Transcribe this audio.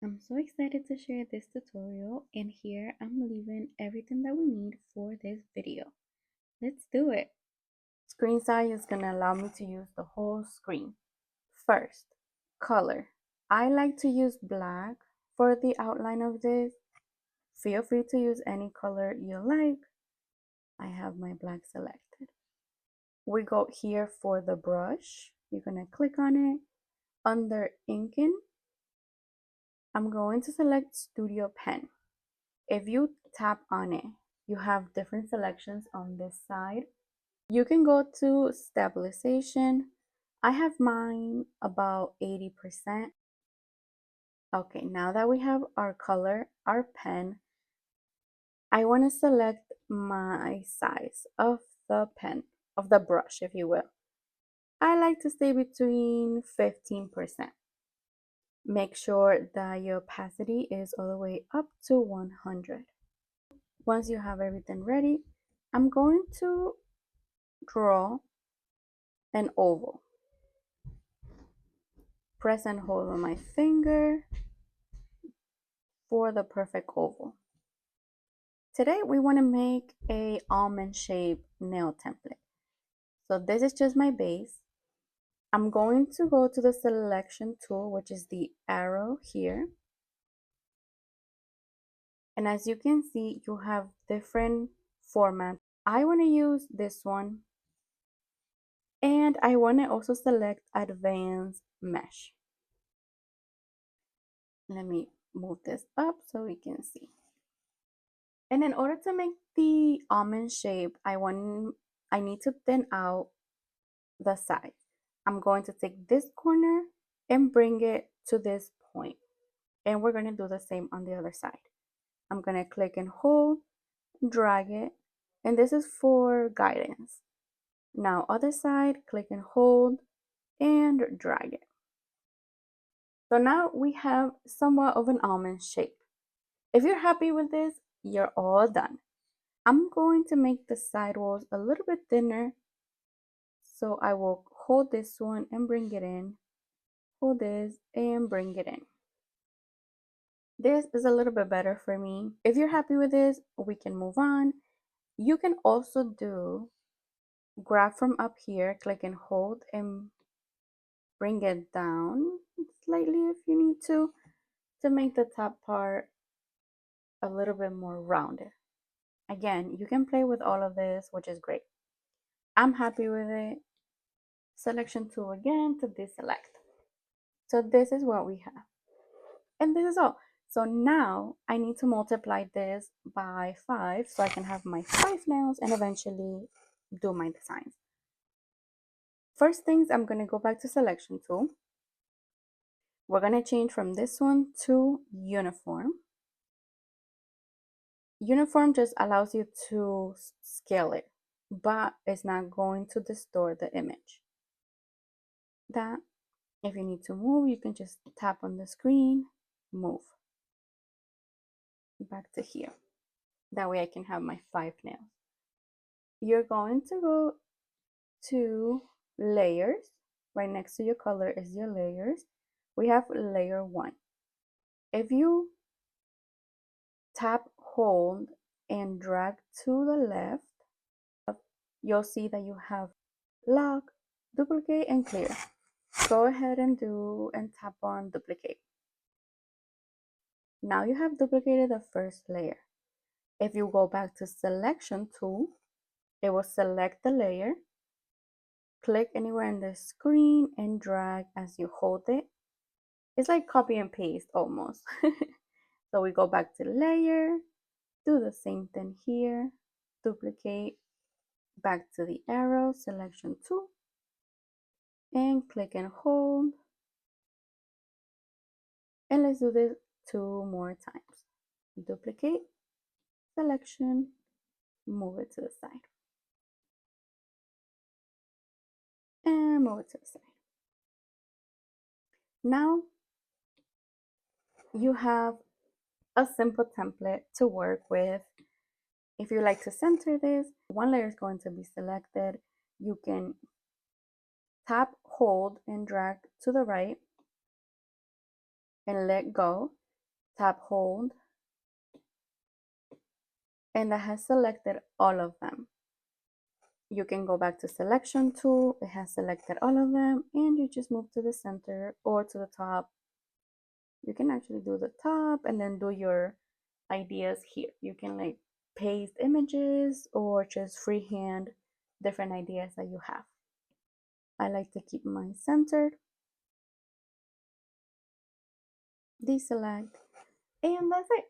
I'm so excited to share this tutorial, and here I'm leaving everything that we need for this video. Let's do it. Screen size is going to allow me to use the whole screen. First, color. I like to use black for the outline of this. Feel free to use any color you like. I have my black selected. We go here for the brush. You're going to click on it. Under inking, I'm going to select Studio Pen. If you tap on it, you have different selections on this side. You can go to stabilization. I have mine about 80%. Okay, now that we have our color, our pen, I want to select my size of the pen, of the brush, if you will. I like to stay between 15%. Make sure that your opacity is all the way up to 100. Once you have everything ready, I'm going to draw an oval. Press and hold on my finger for the perfect oval. Today we want to make a almond shaped nail template. So this is just my base. I'm going to go to the selection tool, which is the arrow here. And as you can see, you have different formats. I want to use this one. And I want to also select advanced mesh. Let me move this up so we can see. And in order to make the almond shape, I need to thin out the side. I'm going to take this corner and bring it to this point. And we're going to do the same on the other side. I'm going to click and hold, drag it, and this is for guidance. Now other side, click and hold and drag it. So now we have somewhat of an almond shape. If you're happy with this, you're all done. I'm going to make the side walls a little bit thinner. So I will hold this one and bring it in. Hold this and bring it in. This is a little bit better for me. If you're happy with this, we can move on. You can also grab from up here, click and hold and bring it down slightly if you need to make the top part a little bit more rounded. Again, you can play with all of this, which is great. I'm happy with it. Selection tool again to deselect. So this is what we have. And this is all. So now I need to multiply this by 5 so I can have my 5 nails and eventually do my designs. First things, I'm going to go back to selection tool. We're going to change from this one to uniform. Uniform just allows you to scale it, but it's not going to distort the image. That if you need to move, you can just tap on the screen, move back to here. That way I can have my 5 nails. You're going to go to layers. Right next to your color is your layers. We have layer 1. If you tap, hold, and drag to the left, you'll see that you have lock, duplicate, and clear. Go ahead and tap on duplicate. Now you have duplicated the first layer. If you go back to selection tool, it will select the layer. Click anywhere in the screen and drag as you hold it. It's like copy and paste almost. So we go back to layer, do the same thing here, duplicate, back to the arrow, selection tool, and click and hold. And let's do this 2 more times. Duplicate, selection, move it to the side. And move it to the side. Now you have a simple template to work with. If you like to center this, one layer is going to be selected. You can tap, hold, and drag to the right and let go. tap hold, and that has selected all of them. You can go back to selection tool, it has selected all of them, and you just move to the center or to the top. You can actually do the top and then do your ideas here. You can like paste images or just freehand different ideas that you have. I like to keep mine centered. Deselect, and that's it.